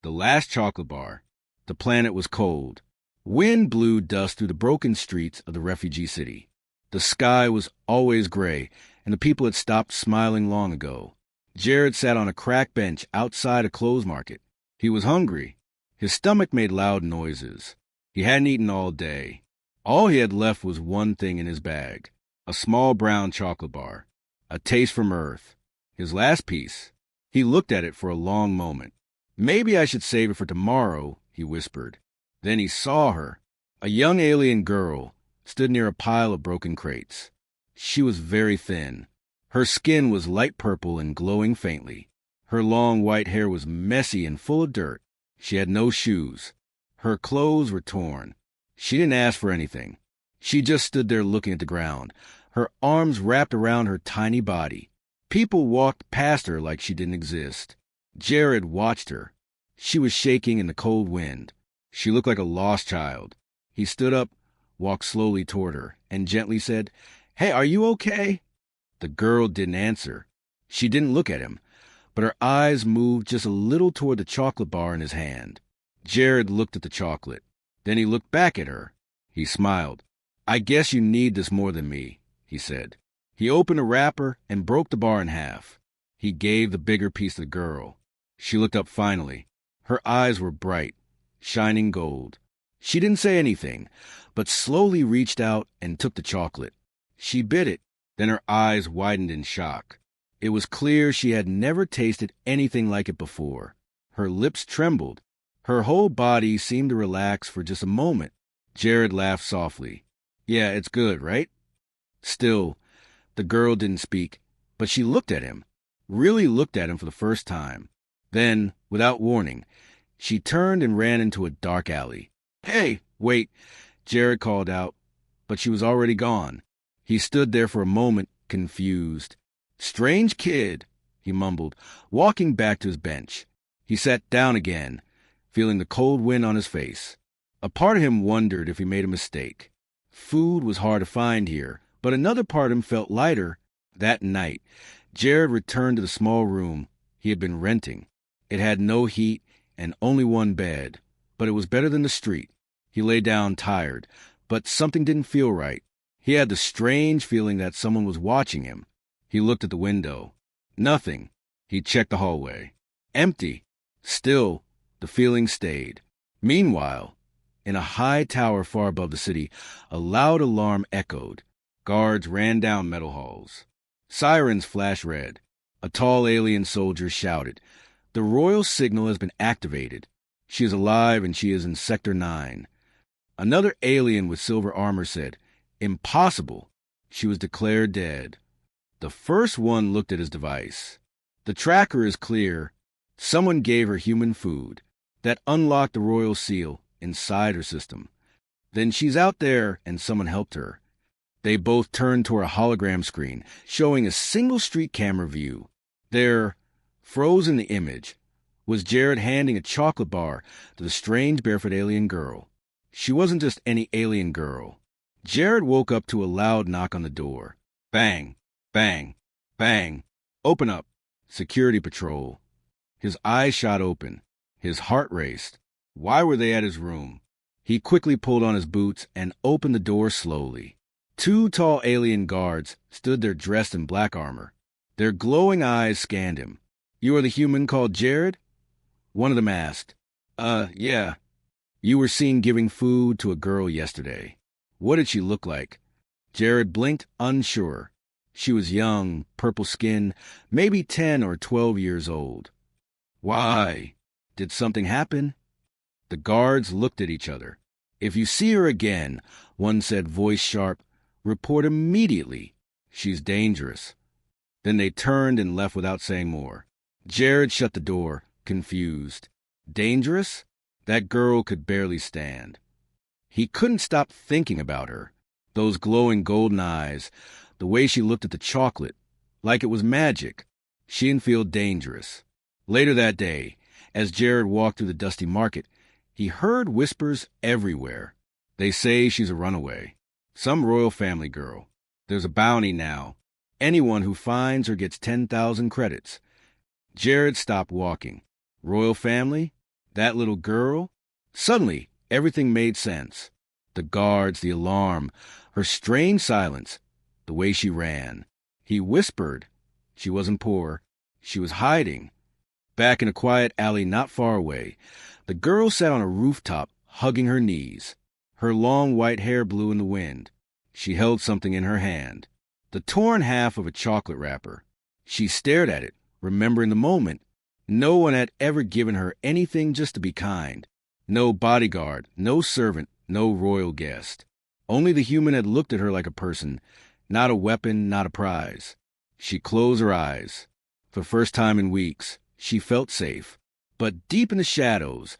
The last chocolate bar. The planet was cold. Wind blew dust through the broken streets of the refugee city. The sky was always gray, and the people had stopped smiling long ago. Jared sat on a cracked bench outside a clothes market. He was hungry. His stomach made loud noises. He hadn't eaten all day. All he had left was one thing in his bag, a small brown chocolate bar, a taste from Earth. His last piece. He looked at it for a long moment. Maybe I should save it for tomorrow, he whispered. Then he saw her. A young alien girl stood near a pile of broken crates. She was very thin. Her skin was light purple and glowing faintly. Her long white hair was messy and full of dirt. She had no shoes. Her clothes were torn. She didn't ask for anything. She just stood there looking at the ground, her arms wrapped around her tiny body. People walked past her like she didn't exist. Jared watched her. She was shaking in the cold wind. She looked like a lost child. He stood up, walked slowly toward her, and gently said, "Hey, are you okay?" The girl didn't answer. She didn't look at him, but her eyes moved just a little toward the chocolate bar in his hand. Jared looked at the chocolate. Then he looked back at her. He smiled. "I guess you need this more than me," he said. He opened the wrapper and broke the bar in half. He gave the bigger piece to the girl. She looked up finally. Her eyes were bright, shining gold. She didn't say anything, but slowly reached out and took the chocolate. She bit it. Then her eyes widened in shock. It was clear she had never tasted anything like it before. Her lips trembled. Her whole body seemed to relax for just a moment. Jared laughed softly. "Yeah, it's good, right?" Still, the girl didn't speak, but she looked at him, really looked at him for the first time. Then, without warning, she turned and ran into a dark alley. "Hey, wait," Jared called out, but she was already gone. He stood there for a moment, confused. "Strange kid," he mumbled, walking back to his bench. He sat down again, feeling the cold wind on his face. A part of him wondered if he made a mistake. Food was hard to find here, but another part of him felt lighter. That night, Jared returned to the small room he had been renting. It had no heat and only one bed, but it was better than the street. He lay down tired, but something didn't feel right. He had the strange feeling that someone was watching him. He looked at the window. Nothing. He checked the hallway. Empty. Still, the feeling stayed. Meanwhile, in a high tower far above the city, a loud alarm echoed. Guards ran down metal halls. Sirens flashed red. A tall alien soldier shouted, "The royal signal has been activated. She is alive and she is in Sector 9. Another alien with silver armor said, "Impossible. She was declared dead." The first one looked at his device. "The tracker is clear. Someone gave her human food. That unlocked the royal seal inside her system. Then she's out there and someone helped her." They both turned toward a hologram screen, showing a single street camera view. There, frozen in the image, was Jared handing a chocolate bar to the strange barefoot alien girl. She wasn't just any alien girl. Jared woke up to a loud knock on the door. Bang, bang, bang. "Open up. Security patrol." His eyes shot open. His heart raced. Why were they at his room? He quickly pulled on his boots and opened the door slowly. Two tall alien guards stood there dressed in black armor. Their glowing eyes scanned him. "You are the human called Jared?" One of them asked. Yeah. You were seen giving food to a girl yesterday. What did she look like?" Jared blinked, unsure. She was young, purple skin, maybe 10 or 12 years old. "Why? Did something happen?" The guards looked at each other. "If you see her again," one said, voice sharp, "report immediately. She's dangerous." Then they turned and left without saying more. Jared shut the door, confused. Dangerous? That girl could barely stand. He couldn't stop thinking about her. Those glowing golden eyes, the way she looked at the chocolate, like it was magic. She didn't feel dangerous. Later that day, as Jared walked through the dusty market, he heard whispers everywhere. They say she's a runaway. Some royal family girl. There's a bounty now. Anyone who finds her gets 10,000 credits. Jared stopped walking. Royal family? That little girl? Suddenly, everything made sense. The guards, the alarm, her strange silence, the way she ran. He whispered. She wasn't poor. She was hiding. Back in a quiet alley not far away, the girl sat on a rooftop, hugging her knees. Her long white hair blew in the wind. She held something in her hand, the torn half of a chocolate wrapper. She stared at it, remembering the moment. No one had ever given her anything just to be kind. No bodyguard, no servant, no royal guest. Only the human had looked at her like a person, not a weapon, not a prize. She closed her eyes. For the first time in weeks, she felt safe. But deep in the shadows,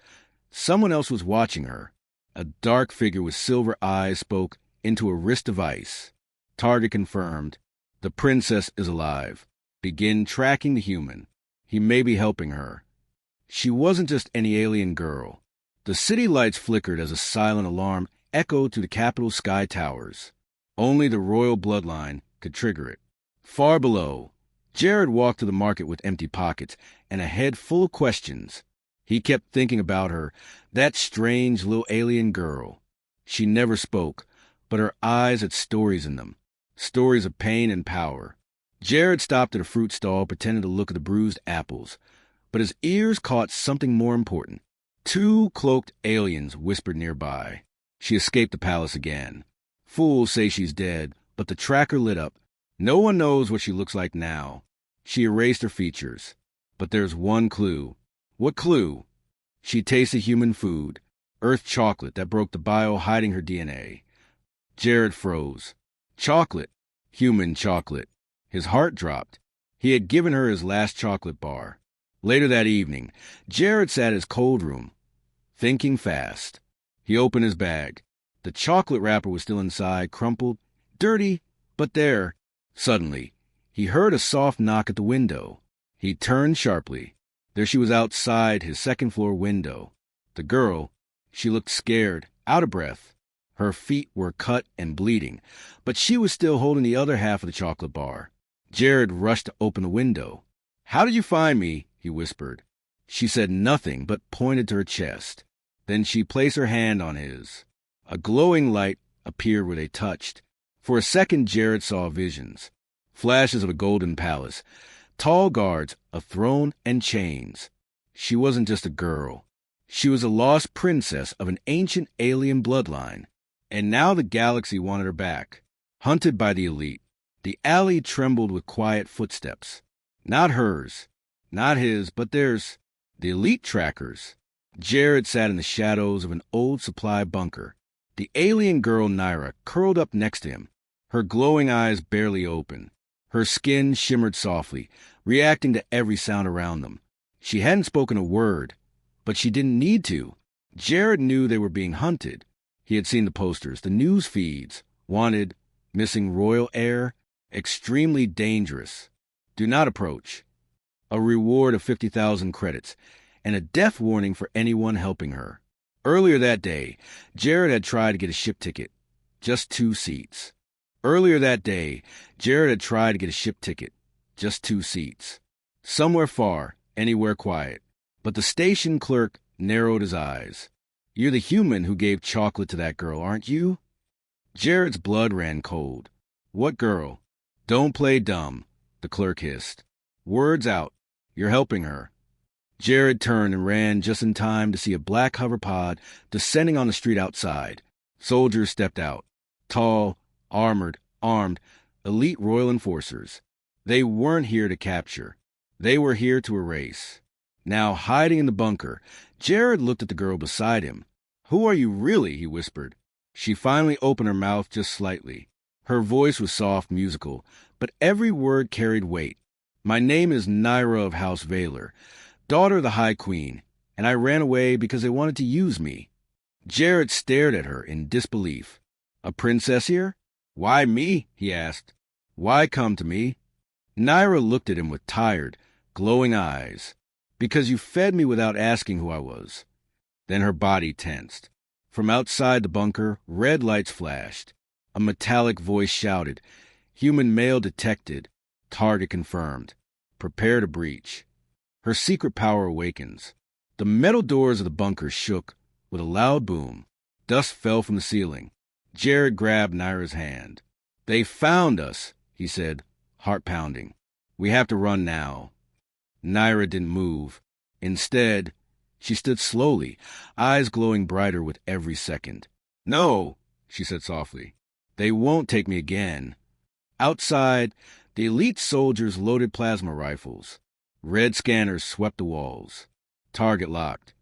someone else was watching her. A dark figure with silver eyes spoke into a wrist of ice. Target confirmed. The princess is alive. Begin tracking the human. He may be helping her. She wasn't just any alien girl. The city lights flickered as a silent alarm echoed through the capital sky towers. Only the royal bloodline could trigger it. Far below, Jared walked to the market with empty pockets and a head full of questions. He kept thinking about her, that strange little alien girl. She never spoke, but her eyes had stories in them, stories of pain and power. Jared stopped at a fruit stall, pretending to look at the bruised apples, but his ears caught something more important. Two cloaked aliens whispered nearby. She escaped the palace again. Fools say she's dead, but the tracker lit up. No one knows what she looks like now. She erased her features. But there's one clue. What clue? She tasted human food, earth chocolate that broke the bio hiding her DNA. Jared froze. Chocolate. Human chocolate. His heart dropped. He had given her his last chocolate bar. Later that evening, Jared sat in his cold room, thinking fast. He opened his bag. The chocolate wrapper was still inside, crumpled, dirty, but there. Suddenly, he heard a soft knock at the window. He turned sharply. There she was outside his second-floor window. The girl, she looked scared, out of breath. Her feet were cut and bleeding, but she was still holding the other half of the chocolate bar. Jared rushed to open the window. "How did you find me?" he whispered. She said nothing but pointed to her chest. Then she placed her hand on his. A glowing light appeared where they touched. For a second, Jared saw visions. Flashes of a golden palace, tall guards, a throne, and chains. She wasn't just a girl. She was a lost princess of an ancient alien bloodline. And now the galaxy wanted her back. Hunted by the elite, the alley trembled with quiet footsteps. Not hers, not his, but theirs. The elite trackers. Jared sat in the shadows of an old supply bunker. The alien girl Naira curled up next to him, her glowing eyes barely open. Her skin shimmered softly, reacting to every sound around them. She hadn't spoken a word, but she didn't need to. Jared knew they were being hunted. He had seen the posters, the news feeds. Wanted, missing royal heir, extremely dangerous. Do not approach. A reward of 50,000 credits, and a death warning for anyone helping her. Earlier that day, Jared had tried to get a ship ticket. Just 2 seats. Earlier that day, Jared had tried to get a ship ticket. Just 2 seats. Somewhere far, anywhere quiet. But the station clerk narrowed his eyes. "You're the human who gave chocolate to that girl, aren't you?" Jared's blood ran cold. "What girl?" "Don't play dumb," the clerk hissed. "Words out. You're helping her." Jared turned and ran just in time to see a black hoverpod descending on the street outside. Soldiers stepped out. Tall, armored, armed, elite royal enforcers. They weren't here to capture. They were here to erase. Now, hiding in the bunker, Jared looked at the girl beside him. "Who are you really?" he whispered. She finally opened her mouth just slightly. Her voice was soft, musical, but every word carried weight. "My name is Naira of House Valor, daughter of the High Queen, and I ran away because they wanted to use me." Jared stared at her in disbelief. "A princess here? Why me?" he asked. "Why come to me?" Naira looked at him with tired, glowing eyes. "Because you fed me without asking who I was." Then her body tensed. From outside the bunker, red lights flashed. A metallic voice shouted, "Human male detected. Target confirmed. Prepare to breach." Her secret power awakens. The metal doors of the bunker shook with a loud boom. Dust fell from the ceiling. Jared grabbed Naira's hand. "They found us," he said, heart pounding. "We have to run now." Naira didn't move. Instead, she stood slowly, eyes glowing brighter with every second. "No," she said softly. "They won't take me again." Outside, the elite soldiers loaded plasma rifles. Red scanners swept the walls. Target locked.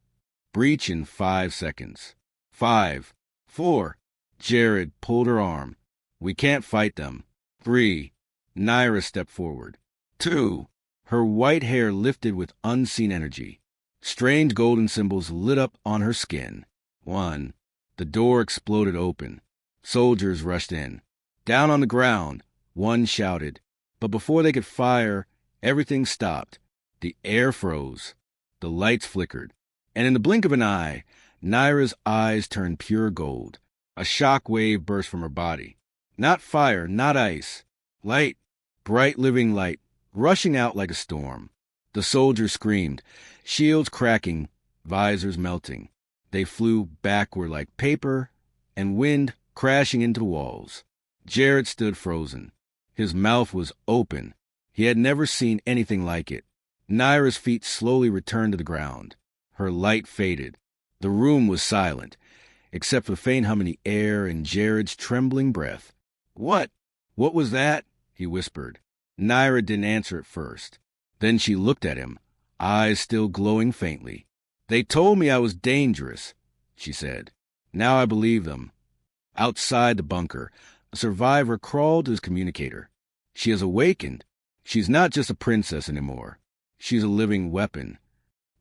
Breach in 5 seconds. 5, 4. Jared pulled her arm. "We can't fight them." 3. Naira stepped forward. 2. Her white hair lifted with unseen energy. Strange golden symbols lit up on her skin. 1. The door exploded open. Soldiers rushed in. "Down on the ground," one shouted. But before they could fire, everything stopped. The air froze. The lights flickered. And in the blink of an eye, Naira's eyes turned pure gold. A shock wave burst from her body. Not fire, not ice. Light, bright living light, rushing out like a storm. The soldiers screamed, shields cracking, visors melting. They flew backward like paper, and wind crashing into the walls. Jared stood frozen. His mouth was open. He had never seen anything like it. Naira's feet slowly returned to the ground. Her light faded. The room was silent, except for the faint hum in the air and Jared's trembling breath. "What? What was that?" he whispered. Naira didn't answer at first. Then she looked at him, eyes still glowing faintly. "They told me I was dangerous," she said. "Now I believe them." Outside the bunker, a survivor crawled to his communicator. "She has awakened. She's not just a princess anymore. She's a living weapon."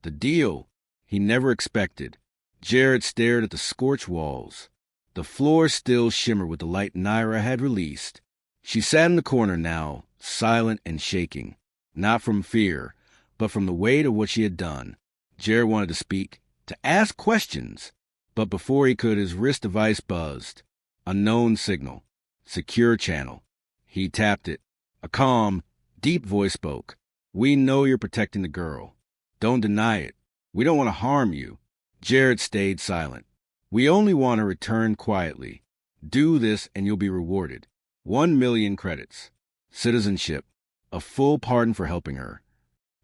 The deal he never expected. Jared stared at the scorched walls. The floor still shimmered with the light Naira had released. She sat in the corner now, silent and shaking, not from fear, but from the weight of what she had done. Jared wanted to speak, to ask questions, but before he could, his wrist device buzzed. A known signal. Secure channel. He tapped it. A calm, deep voice spoke. "We know you're protecting the girl. Don't deny it. We don't want to harm you." Jared stayed silent. "We only want to return quietly. Do this and you'll be rewarded. 1 million credits. Citizenship. A full pardon for helping her."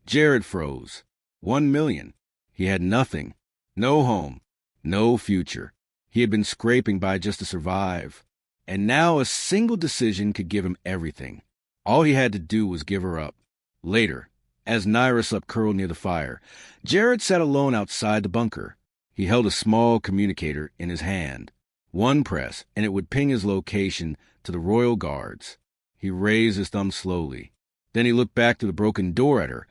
Jared froze. 1 million. He had nothing. No home. No future. He had been scraping by just to survive. And now a single decision could give him everything. All he had to do was give her up. Later, as Naira slept curled near the fire, Jared sat alone outside the bunker. He held a small communicator in his hand. One press, and it would ping his location to the royal guards. He raised his thumb slowly. Then he looked back through the broken door at her,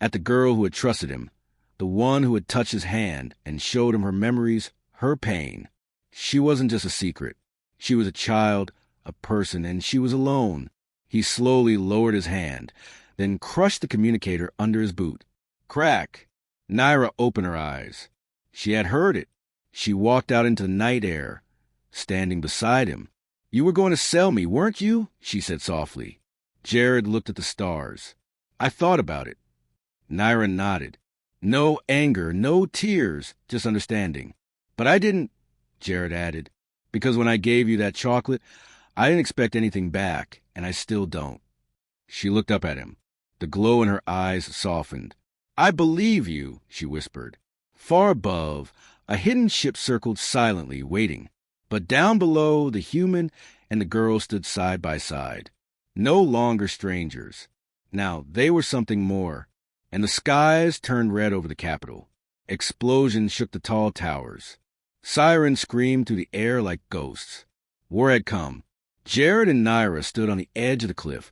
at the girl who had trusted him, the one who had touched his hand and showed him her memories, her pain. She wasn't just a secret. She was a child, a person, and she was alone. He slowly lowered his hand, then crushed the communicator under his boot. Crack! Naira opened her eyes. She had heard it. She walked out into the night air, standing beside him. "You were going to sell me, weren't you?" she said softly. Jared looked at the stars. "I thought about it." Naira nodded. No anger, no tears, just understanding. "But I didn't," Jared added, "because when I gave you that chocolate, I didn't expect anything back, and I still don't." She looked up at him. The glow in her eyes softened. "I believe you," she whispered. Far above, a hidden ship circled silently, waiting. But down below, the human and the girl stood side by side. No longer strangers. Now they were something more. And the skies turned red over the capital. Explosions shook the tall towers. Sirens screamed through the air like ghosts. War had come. Jared and Naira stood on the edge of the cliff,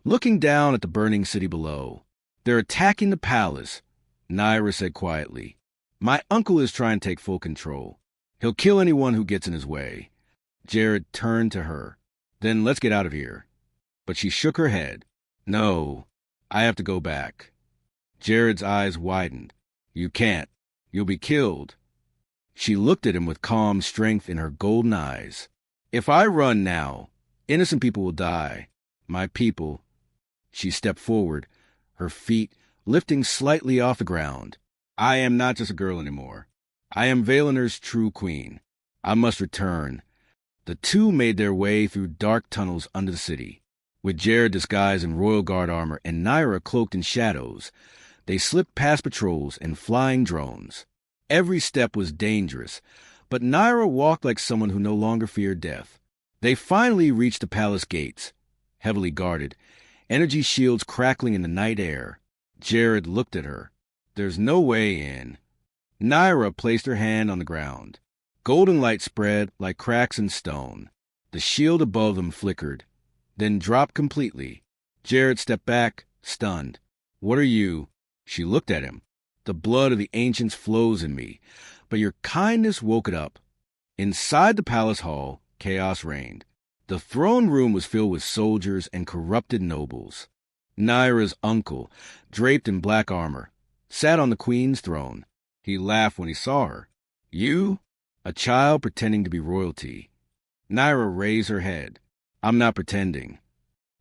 looking down at the burning city below. "They're attacking the palace," Naira said quietly. "My uncle is trying to take full control. He'll kill anyone who gets in his way." Jared turned to her. "Then let's get out of here." But she shook her head. "No, I have to go back." Jared's eyes widened. "You can't. You'll be killed." She looked at him with calm strength in her golden eyes. "If I run now, innocent people will die. My people." She stepped forward, her feet lifting slightly off the ground. I am not just a girl anymore. I am Valinor's true queen. I must return. The two made their way through dark tunnels under the city. With Jared disguised in royal guard armor and Naira cloaked in shadows, they slipped past patrols and flying drones. Every step was dangerous, but Naira walked like someone who no longer feared death. They finally reached the palace gates, heavily guarded, energy shields crackling in the night air. Jared looked at her. There's no way in. Naira placed her hand on the ground. Golden light spread like cracks in stone. The shield above them flickered, then dropped completely. Jared stepped back, stunned. What are you? She looked at him. The blood of the ancients flows in me, but your kindness woke it up. Inside the palace hall, chaos reigned. The throne room was filled with soldiers and corrupted nobles. Naira's uncle, draped in black armor, sat on the queen's throne. He laughed when he saw her. You? A child pretending to be royalty. Naira raised her head. I'm not pretending.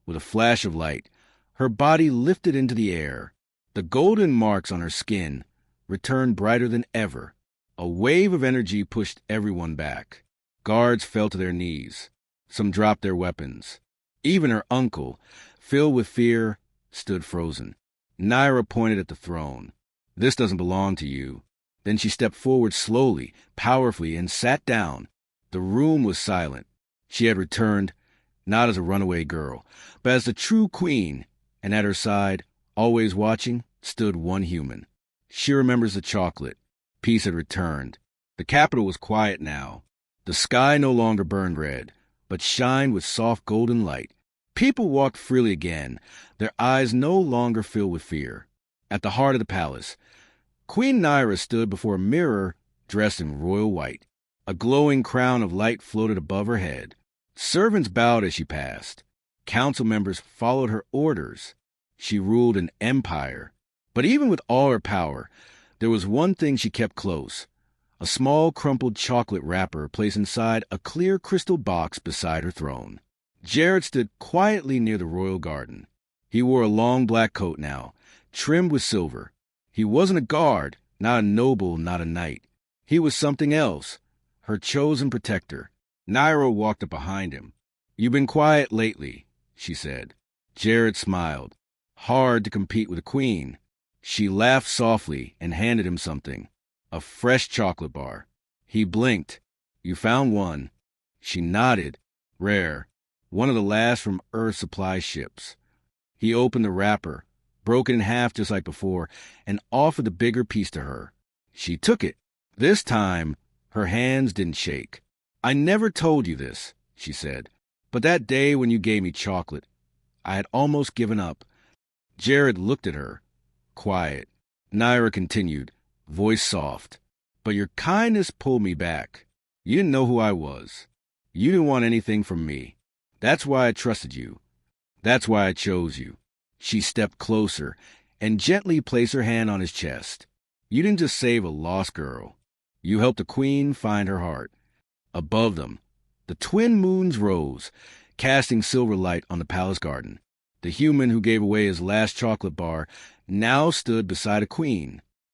With a flash of light, her body lifted into the air. The golden marks on her skin returned brighter than ever. A wave of energy pushed everyone back. Guards fell to their knees. Some dropped their weapons. Even her uncle, filled with fear, stood frozen. Naira pointed at the throne. This doesn't belong to you. Then she stepped forward slowly, powerfully, and sat down. The room was silent. She had returned, not as a runaway girl, but as the true queen, and at her side, always watching, stood one human. She remembers the chocolate. Peace had returned. The capital was quiet now. The sky no longer burned red, but shined with soft golden light. People walked freely again, their eyes no longer filled with fear. At the heart of the palace, Queen Naira stood before a mirror dressed in royal white. A glowing crown of light floated above her head. Servants bowed as she passed. Council members followed her orders. She ruled an empire. But even with all her power, there was one thing she kept close. A small crumpled chocolate wrapper placed inside a clear crystal box beside her throne. Jared stood quietly near the royal garden. He wore a long black coat now, trimmed with silver. He wasn't a guard, not a noble, not a knight. He was something else, her chosen protector. Naira walked up behind him. You've been quiet lately, she said. Jared smiled. Hard to compete with a queen. She laughed softly and handed him something. A fresh chocolate bar. He blinked. You found one. She nodded. Rare. One of the last from Earth supply ships. He opened the wrapper, broke it in half just like before, and offered the bigger piece to her. She took it. This time, her hands didn't shake. I never told you this, she said, but that day when you gave me chocolate, I had almost given up. Jared looked at her. Quiet. Naira continued, voice soft. But your kindness pulled me back. You didn't know who I was. You didn't want anything from me. That's why I trusted you. That's why I chose you. She stepped closer and gently placed her hand on his chest. You didn't just save a lost girl. You helped the queen find her heart. Above them, the twin moons rose, casting silver light on the palace garden. The human who gave away his last chocolate bar now stood beside a queen.